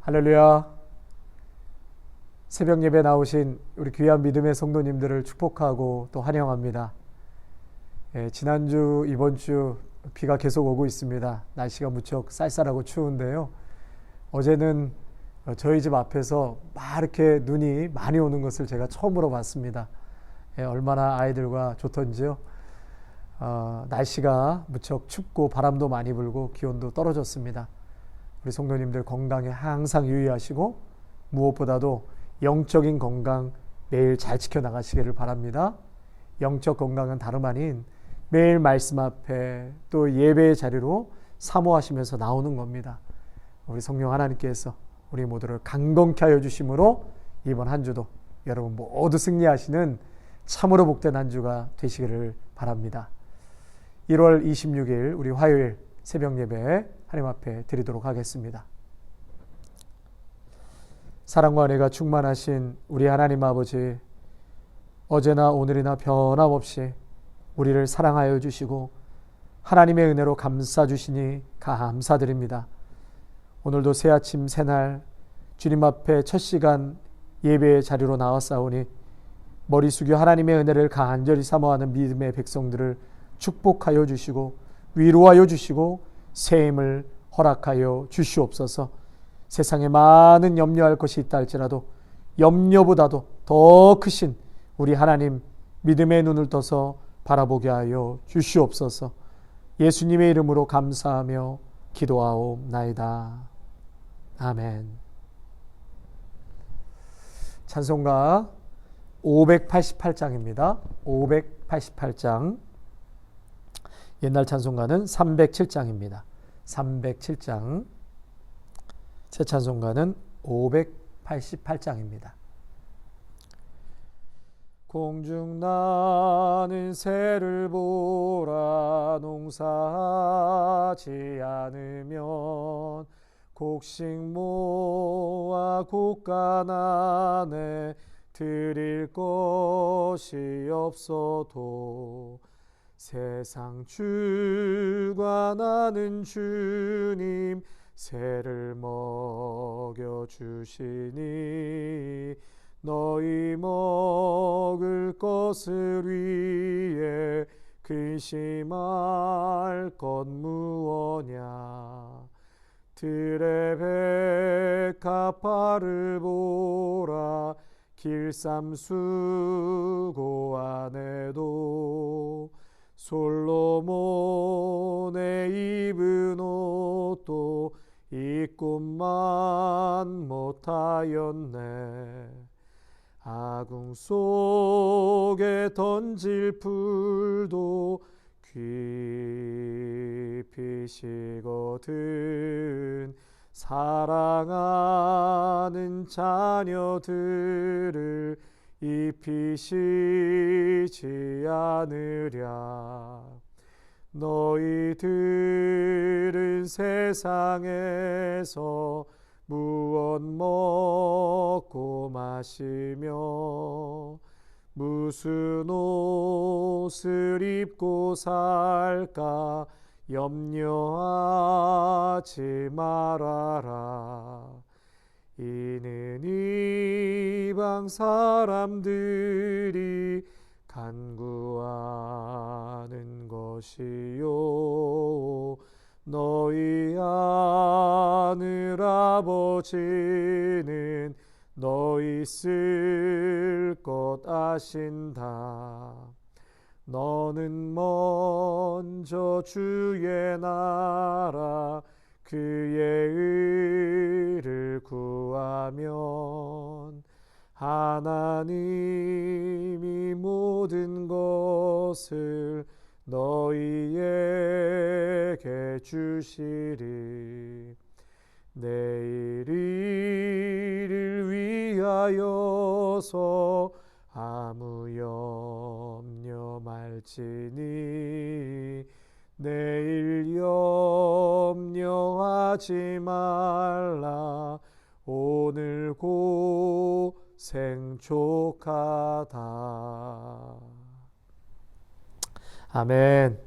할렐루야. 새벽 예배 나오신 우리 귀한 믿음의 성도님들을 축복하고 또 환영합니다. 지난주, 이번주 비가 계속 오고 있습니다. 날씨가 무척 쌀쌀하고 추운데요. 어제는 저희 집 앞에서 막 이렇게 눈이 많이 오는 것을 제가 처음으로 봤습니다. 얼마나 아이들과 좋던지요. 날씨가 무척 춥고 바람도 많이 불고 기온도 떨어졌습니다. 우리 성도님들 건강에 항상 유의하시고 무엇보다도 영적인 건강 매일 잘 지켜나가시기를 바랍니다. 영적 건강은 다름 아닌 매일 말씀 앞에 또 예배의 자리로 사모하시면서 나오는 겁니다. 우리 성령 하나님께서 우리 모두를 강건케 하여 주심으로 이번 한 주도 여러분 모두 승리하시는 참으로 복된 한 주가 되시기를 바랍니다. 1월 26일 우리 화요일 새벽 예배 하나님 앞에 드리도록 하겠습니다. 사랑과 은혜가 충만하신 우리 하나님 아버지, 어제나 오늘이나 변함없이 우리를 사랑하여 주시고 하나님의 은혜로 감싸 주시니 감사드립니다. 오늘도 새 아침 새날 주님 앞에 첫 시간 예배의 자리로 나왔사오니 머리 숙여 하나님의 은혜를 간절히 사모하는 믿음의 백성들을 축복하여 주시고 위로하여 주시고 새 힘을 허락하여 주시옵소서. 세상에 많은 염려할 것이 있다 할지라도 염려보다도 더 크신 우리 하나님 믿음의 눈을 떠서 바라보게 하여 주시옵소서. 예수님의 이름으로 감사하며 기도하옵나이다. 아멘. 찬송가 588장입니다. 588장. 옛날 찬송가는 307장입니다. 307장. 새 찬송가는 588장입니다. 공중 나는 새를 보라. 농사하지 않으면 곡식 모아 곡간안에 드릴 것이 없어도 세상 주관하는 주님 새를 먹여주시니 너희 먹을 것을 위해 근심할 것 무엇냐. 들의 백합화를 보라. 길쌈수고 안에도 솔로몬의 입은 옷도 입고만 못하였네. 아궁 속에 던질 풀도 깊이 식거든 사랑하는 자녀들을 입히시지 않으랴. 너희들은 세상에서 무엇 먹고 마시며 무슨 옷을 입고 살까 염려하지 말아라. 이는 이방 사람들이 간구하는 것이요 너희 하늘 아버지는 너희 쓸 것 아신다. 너는 먼저 주의 나라 그의 의를 구하면 하나님이 모든 것을 너희에게 주시리. 내일 일을 위하여서 아무 염려 말지니 내일 염려하지 말라. 오늘 고생 족하다. 아멘.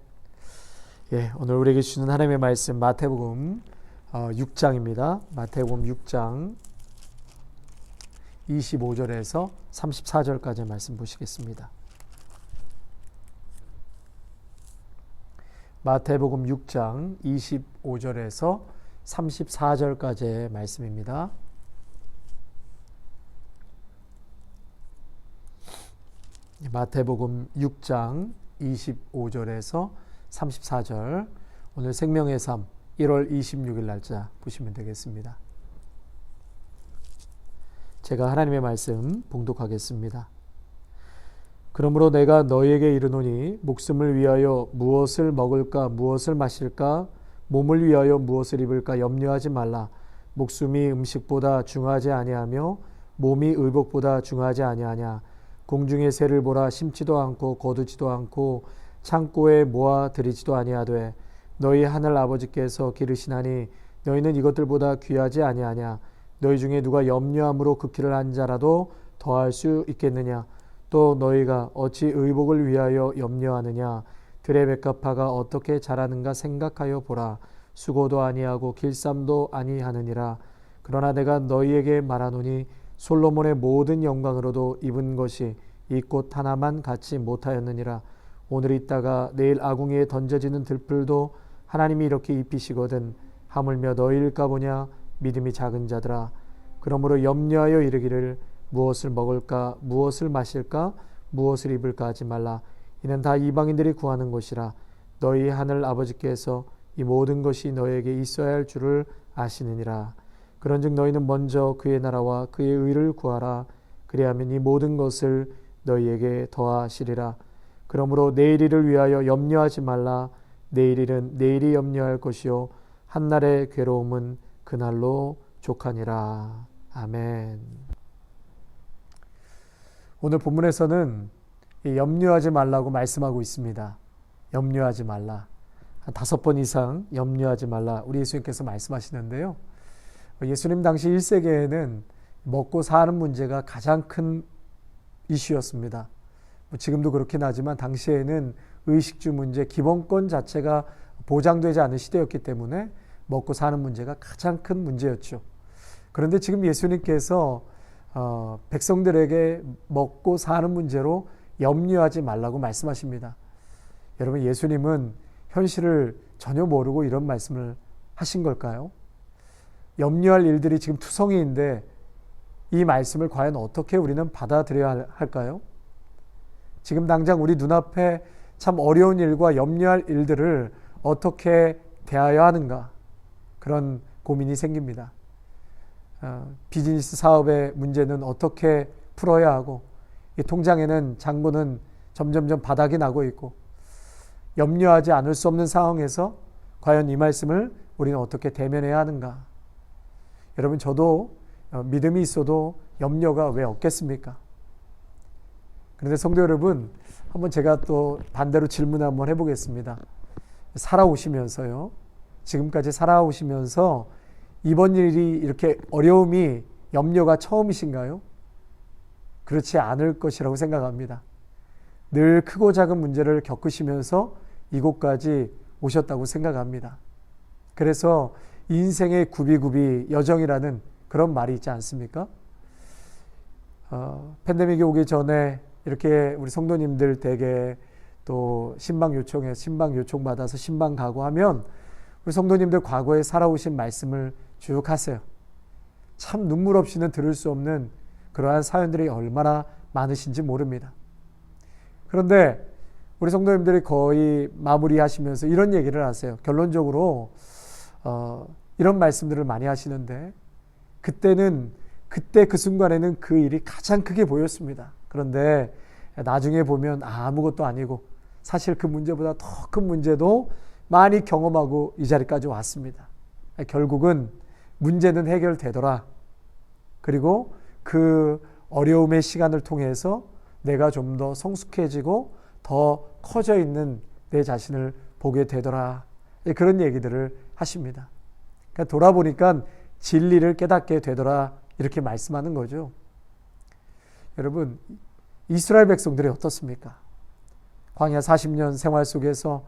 오늘 우리에게 주시는 하나님의 말씀 마태복음 6장입니다. 마태복음 6장 25절에서 34절까지 말씀 보시겠습니다. 마태복음 6장 25절에서 34절까지의 말씀입니다. 마태복음 6장 25절에서 34절, 오늘 생명의 삶 1월 26일 날짜 보시면 되겠습니다. 제가 하나님의 말씀 봉독하겠습니다. 그러므로 내가 너희에게 이르노니 목숨을 위하여 무엇을 먹을까 무엇을 마실까 몸을 위하여 무엇을 입을까 염려하지 말라. 목숨이 음식보다 중하지 아니하며 몸이 의복보다 중하지 아니하냐. 공중의 새를 보라. 심지도 않고 거두지도 않고 창고에 모아 들이지도 아니하되 너희 하늘 아버지께서 기르시나니 너희는 이것들보다 귀하지 아니하냐. 너희 중에 누가 염려함으로 그 길을 한 자라도 더할 수 있겠느냐. 또 너희가 어찌 의복을 위하여 염려하느냐. 들의 백합화가 어떻게 자라는가 생각하여 보라. 수고도 아니하고 길쌈도 아니하느니라. 그러나 내가 너희에게 말하노니 솔로몬의 모든 영광으로도 입은 것이 이 꽃 하나만 갖지 못하였느니라. 오늘 있다가 내일 아궁이에 던져지는 들풀도 하나님이 이렇게 입히시거든 하물며 너희일까 보냐. 믿음이 작은 자들아. 그러므로 염려하여 이르기를 무엇을 먹을까 무엇을 마실까 무엇을 입을까 하지 말라. 이는 다 이방인들이 구하는 것이라. 너희 하늘 아버지께서 이 모든 것이 너희에게 있어야 할 줄을 아시느니라. 그런즉 너희는 먼저 그의 나라와 그의 의를 구하라. 그리하면 이 모든 것을 너희에게 더하시리라. 그러므로 내일 일을 위하여 염려하지 말라. 내일 일은 내일이 염려할 것이요 한날의 괴로움은 그날로 족하니라. 아멘. 오늘 본문에서는 염려하지 말라고 말씀하고 있습니다. 염려하지 말라. 한 5번 이상 염려하지 말라 우리 예수님께서 말씀하시는데요. 예수님 당시 1세기에는 먹고 사는 문제가 가장 큰 이슈였습니다. 지금도 그렇긴 하지만 당시에는 의식주 문제, 기본권 자체가 보장되지 않은 시대였기 때문에 먹고 사는 문제가 가장 큰 문제였죠. 그런데 지금 예수님께서 백성들에게 먹고 사는 문제로 염려하지 말라고 말씀하십니다. 여러분, 예수님은 현실을 전혀 모르고 이런 말씀을 하신 걸까요? 염려할 일들이 지금 투성이인데 이 말씀을 과연 어떻게 우리는 받아들여야 할까요? 지금 당장 우리 눈앞에 참 어려운 일과 염려할 일들을 어떻게 대하여야 하는가, 그런 고민이 생깁니다. 비즈니스 사업의 문제는 어떻게 풀어야 하고, 이 통장에는 잔고는 점점점 바닥이 나고 있고, 염려하지 않을 수 없는 상황에서 과연 이 말씀을 우리는 어떻게 대면해야 하는가. 여러분, 저도 믿음이 있어도 염려가 왜 없겠습니까? 그런데 성도 여러분, 한번 제가 또 반대로 질문 한번 해보겠습니다. 살아오시면서요, 지금까지 살아오시면서 이번 일이 이렇게 어려움이, 염려가 처음이신가요? 그렇지 않을 것이라고 생각합니다. 늘 크고 작은 문제를 겪으시면서 이곳까지 오셨다고 생각합니다. 그래서 인생의 굽이굽이 여정이라는 그런 말이 있지 않습니까? 팬데믹이 오기 전에 이렇게 우리 성도님들 댁에 또 신방 요청 받아서 신방 가고 하면 우리 성도님들 과거에 살아오신 말씀을 쭉 하세요. 참 눈물 없이는 들을 수 없는 그러한 사연들이 얼마나 많으신지 모릅니다. 그런데 우리 성도님들이 거의 마무리하시면서 이런 얘기를 하세요. 결론적으로 이런 말씀들을 많이 하시는데, 그때 그 순간에는 그 일이 가장 크게 보였습니다. 그런데 나중에 보면 아무것도 아니고 사실 그 문제보다 더 큰 문제도 많이 경험하고 이 자리까지 왔습니다. 결국은 문제는 해결되더라. 그리고 그 어려움의 시간을 통해서 내가 좀 더 성숙해지고 더 커져 있는 내 자신을 보게 되더라. 그런 얘기들을 하십니다. 그러니까 돌아보니까 진리를 깨닫게 되더라, 이렇게 말씀하는 거죠. 여러분, 이스라엘 백성들이 어떻습니까? 광야 40년 생활 속에서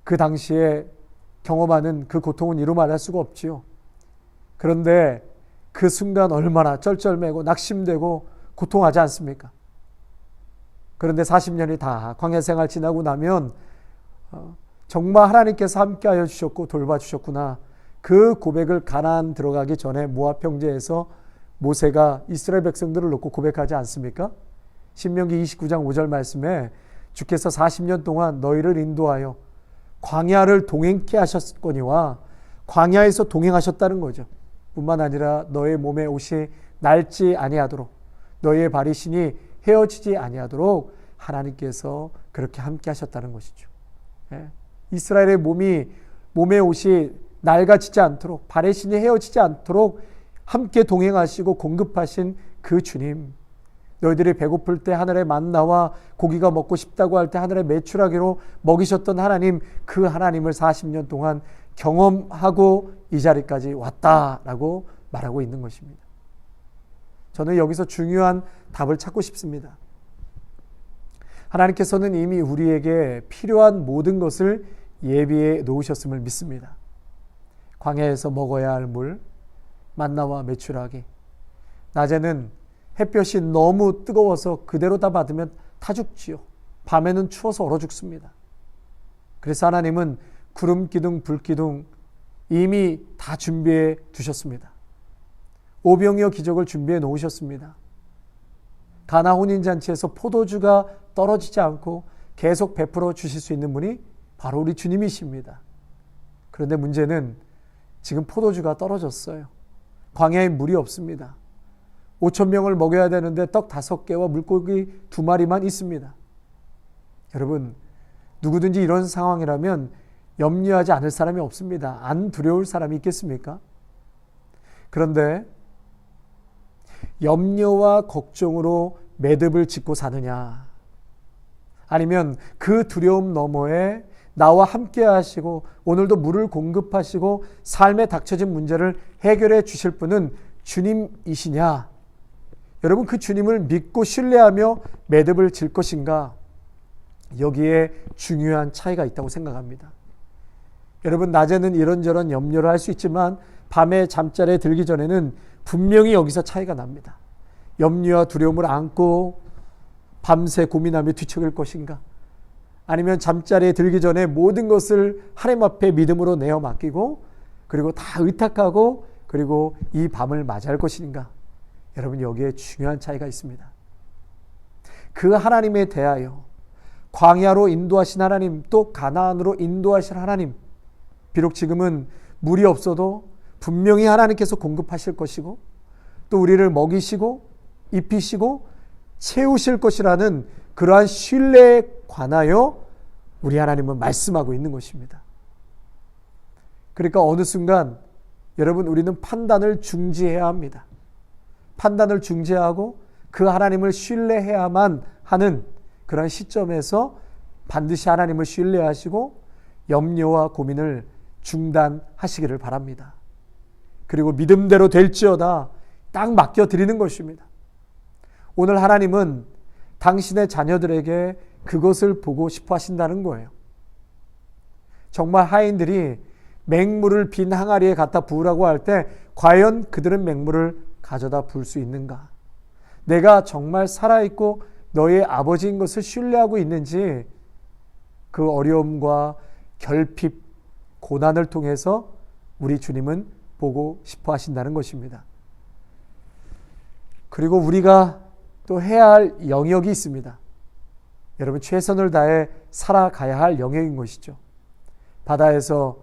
그 당시에 경험하는 그 고통은 이루 말할 수가 없지요. 그런데 그 순간 얼마나 쩔쩔매고 낙심되고 고통하지 않습니까? 그런데 40년이 다 광야 생활 지나고 나면 정말 하나님께서 함께하여 주셨고 돌봐주셨구나. 그 고백을 가나안 들어가기 전에 모압 평지에서 모세가 이스라엘 백성들을 놓고 고백하지 않습니까? 신명기 29장 5절 말씀에 주께서 40년 동안 너희를 인도하여 광야를 동행케 하셨거니와 광야에서 동행하셨다는 거죠. 뿐만 아니라 너의 몸에 옷이 낡지 아니하도록 너의 발이 신이 헤어지지 아니하도록 하나님께서 그렇게 함께 하셨다는 것이죠. 이스라엘의 몸의 옷이 낡아지지 않도록 발의 신이 헤어지지 않도록 함께 동행하시고 공급하신 그 주님, 너희들이 배고플 때 하늘의 만나와 고기가 먹고 싶다고 할 때 하늘의 메추라기로 먹이셨던 하나님, 그 하나님을 40년 동안 경험하고 이 자리까지 왔다라고 말하고 있는 것입니다. 저는 여기서 중요한 답을 찾고 싶습니다. 하나님께서는 이미 우리에게 필요한 모든 것을 예비해 놓으셨음을 믿습니다. 광야에서 먹어야 할 물, 만나와 메추라기. 낮에는 햇볕이 너무 뜨거워서 그대로 다 받으면 타 죽지요. 밤에는 추워서 얼어 죽습니다. 그래서 하나님은 구름 기둥, 불 기둥 이미 다 준비해 두셨습니다. 오병이어 기적을 준비해 놓으셨습니다. 가나 혼인잔치에서 포도주가 떨어지지 않고 계속 베풀어 주실 수 있는 분이 바로 우리 주님이십니다. 그런데 문제는 지금 포도주가 떨어졌어요. 광야에 물이 없습니다. 5,000명을 먹여야 되는데 떡 5개와 물고기 2마리만 있습니다. 여러분, 누구든지 이런 상황이라면 염려하지 않을 사람이 없습니다. 안 두려울 사람이 있겠습니까? 그런데 염려와 걱정으로 매듭을 짓고 사느냐, 아니면 그 두려움 너머에 나와 함께 하시고 오늘도 물을 공급하시고 삶에 닥쳐진 문제를 해결해 주실 분은 주님이시냐, 여러분 그 주님을 믿고 신뢰하며 매듭을 질 것인가, 여기에 중요한 차이가 있다고 생각합니다. 여러분, 낮에는 이런저런 염려를 할 수 있지만 밤에 잠자리에 들기 전에는 분명히 여기서 차이가 납니다. 염려와 두려움을 안고 밤새 고민하며 뒤척일 것인가, 아니면 잠자리에 들기 전에 모든 것을 하나님 앞에 믿음으로 내어 맡기고 그리고 다 의탁하고 그리고 이 밤을 맞이할 것인가. 여러분, 여기에 중요한 차이가 있습니다. 그 하나님에 대하여 광야로 인도하신 하나님, 또 가나안으로 인도하신 하나님, 비록 지금은 물이 없어도 분명히 하나님께서 공급하실 것이고 또 우리를 먹이시고 입히시고 채우실 것이라는 그러한 신뢰에 관하여 우리 하나님은 말씀하고 있는 것입니다. 그러니까 어느 순간 여러분, 우리는 판단을 중지해야 합니다. 판단을 중지하고 그 하나님을 신뢰해야만 하는 그런 시점에서 반드시 하나님을 신뢰하시고 염려와 고민을 중단하시기를 바랍니다. 그리고 믿음대로 될지어다 딱 맡겨드리는 것입니다. 오늘 하나님은 당신의 자녀들에게 그것을 보고 싶어 하신다는 거예요. 정말 하인들이 맹물을 빈 항아리에 갖다 부으라고 할 때 과연 그들은 맹물을 가져다 부을 수 있는가? 내가 정말 살아있고 너의 아버지인 것을 신뢰하고 있는지, 그 어려움과 결핍, 고난을 통해서 우리 주님은 보고 싶어 하신다는 것입니다. 그리고 우리가 또 해야 할 영역이 있습니다. 여러분, 최선을 다해 살아가야 할 영역인 것이죠. 바다에서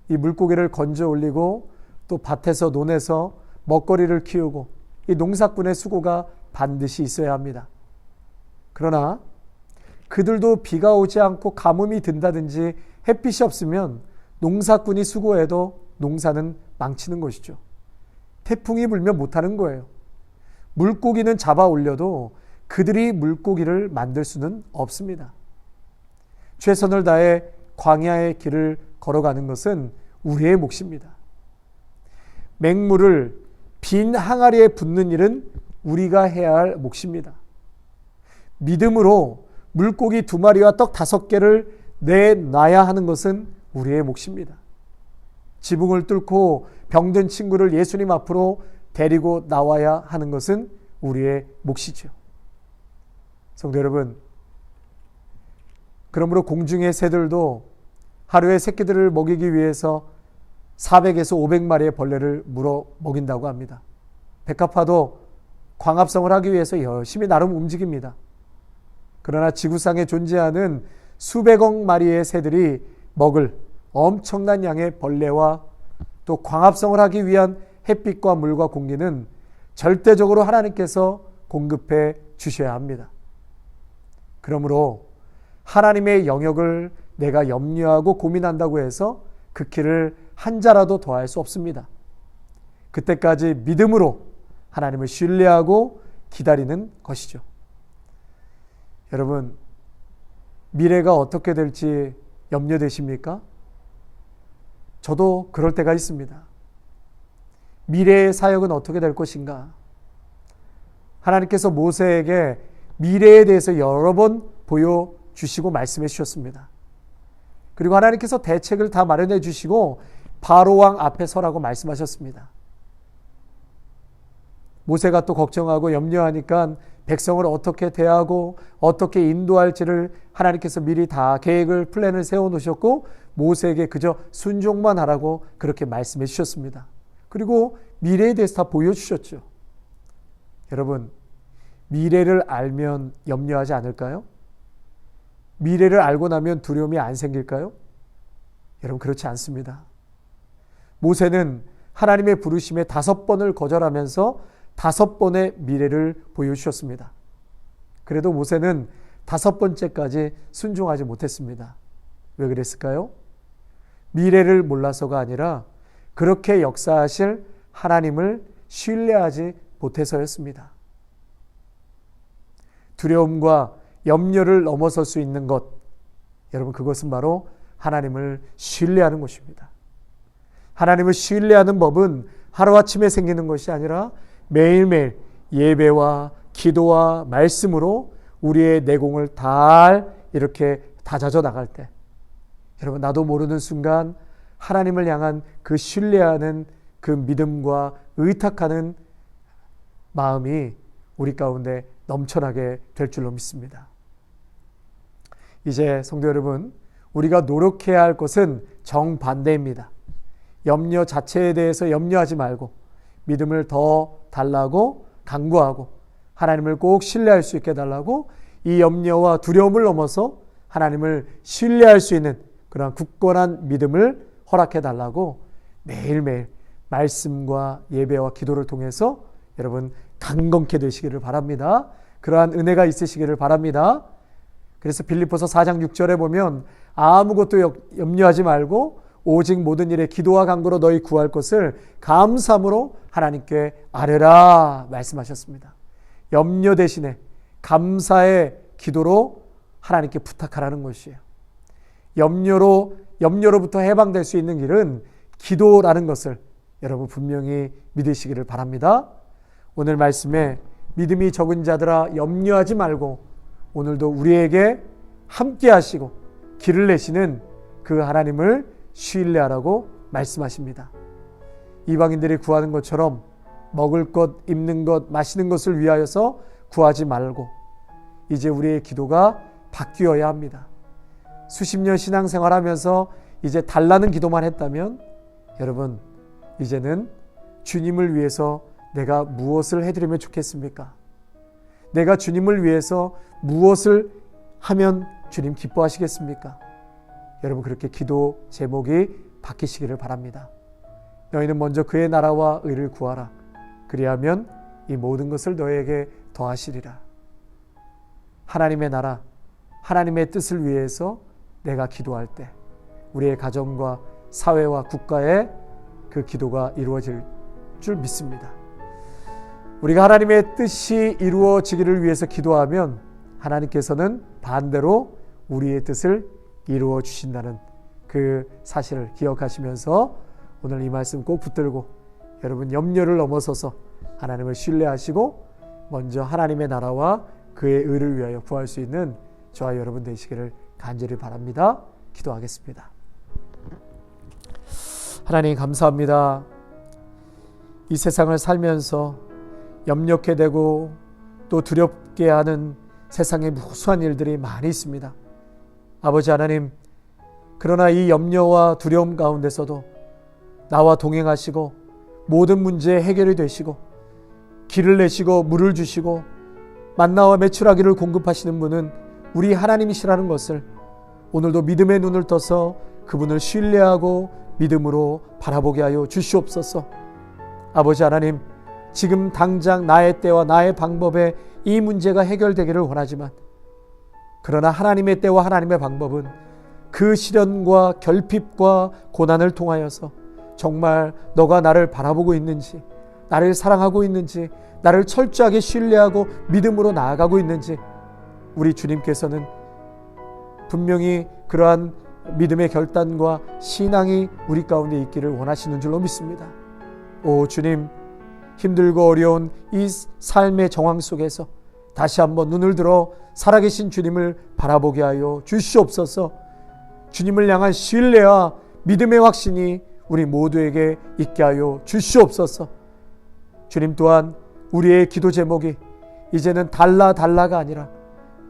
이 물고기를 건져 올리고 또 밭에서 논에서 먹거리를 키우고 이 농사꾼의 수고가 반드시 있어야 합니다. 그러나 그들도 비가 오지 않고 가뭄이 든다든지 햇빛이 없으면 농사꾼이 수고해도 농사는 망치는 것이죠. 태풍이 불면 못하는 거예요. 물고기는 잡아 올려도 그들이 물고기를 만들 수는 없습니다. 최선을 다해 광야의 길을 걸어가는 것은 우리의 몫입니다. 맹물을 빈 항아리에 붓는 일은 우리가 해야 할 몫입니다. 믿음으로 물고기 2마리와 떡 5개를 내놔야 하는 것은 우리의 몫입니다. 지붕을 뚫고 병든 친구를 예수님 앞으로 데리고 나와야 하는 것은 우리의 몫이죠. 성도 여러분, 그러므로 공중의 새들도 하루에 새끼들을 먹이기 위해서 400에서 500마리의 벌레를 물어 먹인다고 합니다. 백합화도 광합성을 하기 위해서 열심히 나름 움직입니다. 그러나 지구상에 존재하는 수백억 마리의 새들이 먹을 엄청난 양의 벌레와 또 광합성을 하기 위한 햇빛과 물과 공기는 절대적으로 하나님께서 공급해 주셔야 합니다. 그러므로 하나님의 영역을 내가 염려하고 고민한다고 해서 그 길을 한 자라도 더할 수 없습니다. 그때까지 믿음으로 하나님을 신뢰하고 기다리는 것이죠. 여러분, 미래가 어떻게 될지 염려되십니까? 저도 그럴 때가 있습니다. 미래의 사역은 어떻게 될 것인가? 하나님께서 모세에게 미래에 대해서 여러 번 보여주시고 말씀해 주셨습니다. 그리고 하나님께서 대책을 다 마련해 주시고 바로왕 앞에 서라고 말씀하셨습니다. 모세가 또 걱정하고 염려하니까 백성을 어떻게 대하고 어떻게 인도할지를 하나님께서 미리 다 계획을 플랜을 세워놓으셨고 모세에게 그저 순종만 하라고 그렇게 말씀해 주셨습니다. 그리고 미래에 대해서 다 보여주셨죠. 여러분, 미래를 알면 염려하지 않을까요? 미래를 알고 나면 두려움이 안 생길까요? 여러분, 그렇지 않습니다. 모세는 하나님의 부르심에 5번을 거절하면서 5번의 미래를 보여주셨습니다. 그래도 모세는 5번째까지 순종하지 못했습니다. 왜 그랬을까요? 미래를 몰라서가 아니라 그렇게 역사하실 하나님을 신뢰하지 못해서였습니다. 두려움과 염려를 넘어설 수 있는 것, 여러분, 그것은 바로 하나님을 신뢰하는 것입니다. 하나님을 신뢰하는 법은 하루아침에 생기는 것이 아니라 매일매일 예배와 기도와 말씀으로 우리의 내공을 잘 이렇게 다져져 나갈 때, 여러분, 나도 모르는 순간 하나님을 향한 그 신뢰하는 그 믿음과 의탁하는 마음이 우리 가운데 넘쳐나게 될 줄로 믿습니다. 이제 성도 여러분, 우리가 노력해야 할 것은 정반대입니다. 염려 자체에 대해서 염려하지 말고 믿음을 더 달라고 강구하고 하나님을 꼭 신뢰할 수 있게 달라고 이 염려와 두려움을 넘어서 하나님을 신뢰할 수 있는 그런 굳건한 믿음을 허락해 달라고 매일매일 말씀과 예배와 기도를 통해서 여러분 강건케 되시기를 바랍니다. 그러한 은혜가 있으시기를 바랍니다. 그래서 빌립보서 4장 6절에 보면 아무것도 염려하지 말고 오직 모든 일에 기도와 간구로 너희 구할 것을 감사함으로 하나님께 아뢰라 말씀하셨습니다. 염려 대신에 감사의 기도로 하나님께 부탁하라는 것이에요. 염려로부터 해방될 수 있는 길은 기도라는 것을 여러분 분명히 믿으시기를 바랍니다. 오늘 말씀에 믿음이 적은 자들아 염려하지 말고 오늘도 우리에게 함께 하시고 길을 내시는 그 하나님을 신뢰하라고 말씀하십니다. 이방인들이 구하는 것처럼 먹을 것, 입는 것, 마시는 것을 위하여서 구하지 말고 이제 우리의 기도가 바뀌어야 합니다. 수십 년 신앙생활하면서 이제 달라는 기도만 했다면 여러분 이제는 주님을 위해서 내가 무엇을 해드리면 좋겠습니까? 내가 주님을 위해서 무엇을 하면 주님 기뻐하시겠습니까? 여러분 그렇게 기도 제목이 바뀌시기를 바랍니다. 너희는 먼저 그의 나라와 의를 구하라. 그리하면 이 모든 것을 너희에게 더하시리라. 하나님의 나라, 하나님의 뜻을 위해서 내가 기도할 때 우리의 가정과 사회와 국가에 그 기도가 이루어질 줄 믿습니다. 우리가 하나님의 뜻이 이루어지기를 위해서 기도하면 하나님께서는 반대로 우리의 뜻을 이루어 주신다는 그 사실을 기억하시면서 오늘 이 말씀 꼭 붙들고 여러분 염려를 넘어서서 하나님을 신뢰하시고 먼저 하나님의 나라와 그의 의를 위하여 구할 수 있는 저와 여러분 되시기를 간절히 바랍니다. 기도하겠습니다. 하나님 감사합니다. 이 세상을 살면서 염려케 되고 또 두렵게 하는 세상의 무수한 일들이 많이 있습니다. 아버지 하나님, 그러나 이 염려와 두려움 가운데서도 나와 동행하시고 모든 문제 해결이 되시고 길을 내시고 물을 주시고 만나와 메추라기를 공급하시는 분은 우리 하나님이시라는 것을 오늘도 믿음의 눈을 떠서 그분을 신뢰하고 믿음으로 바라보게 하여 주시옵소서. 아버지 하나님, 지금 당장 나의 때와 나의 방법에 이 문제가 해결되기를 원하지만 그러나 하나님의 때와 하나님의 방법은 그 시련과 결핍과 고난을 통하여서 정말 너가 나를 바라보고 있는지, 나를 사랑하고 있는지, 나를 철저하게 신뢰하고 믿음으로 나아가고 있는지 우리 주님께서는 분명히 그러한 믿음의 결단과 신앙이 우리 가운데 있기를 원하시는 줄로 믿습니다. 오 주님, 힘들고 어려운 이 삶의 정황 속에서 다시 한번 눈을 들어 살아계신 주님을 바라보게 하여 주시옵소서. 주님을 향한 신뢰와 믿음의 확신이 우리 모두에게 있게 하여 주시옵소서. 주님 또한 우리의 기도 제목이 이제는 달라가 아니라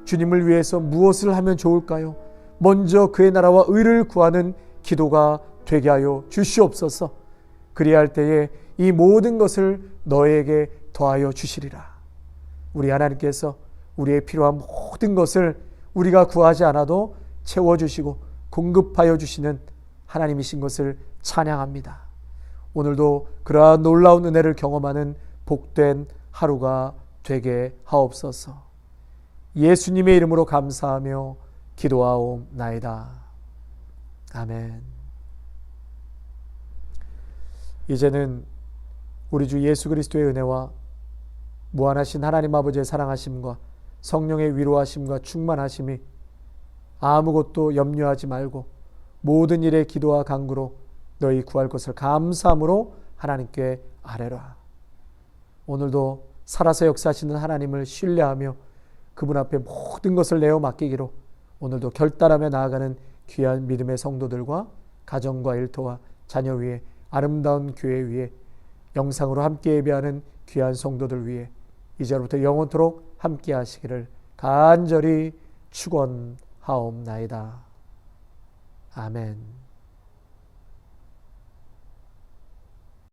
주님을 위해서 무엇을 하면 좋을까요? 먼저 그의 나라와 의를 구하는 기도가 되게 하여 주시옵소서. 그리할 때에 이 모든 것을 너에게 더하여 주시리라. 우리 하나님께서 우리의 필요한 모든 것을 우리가 구하지 않아도 채워주시고 공급하여 주시는 하나님이신 것을 찬양합니다. 오늘도 그러한 놀라운 은혜를 경험하는 복된 하루가 되게 하옵소서. 예수님의 이름으로 감사하며 기도하옵나이다. 아멘. 이제는 우리 주 예수 그리스도의 은혜와 무한하신 하나님 아버지의 사랑하심과 성령의 위로하심과 충만하심이 아무것도 염려하지 말고 모든 일에 기도와 간구로 너희 구할 것을 감사함으로 하나님께 아뢰라. 오늘도 살아서 역사하시는 하나님을 신뢰하며 그분 앞에 모든 것을 내어 맡기기로 오늘도 결단하며 나아가는 귀한 믿음의 성도들과 가정과 일터와 자녀 위에 아름다운 교회 위에 영상으로 함께 예배하는 귀한 성도들 위해 이제부터 영원토록 함께 하시기를 간절히 축원하옵나이다. 아멘.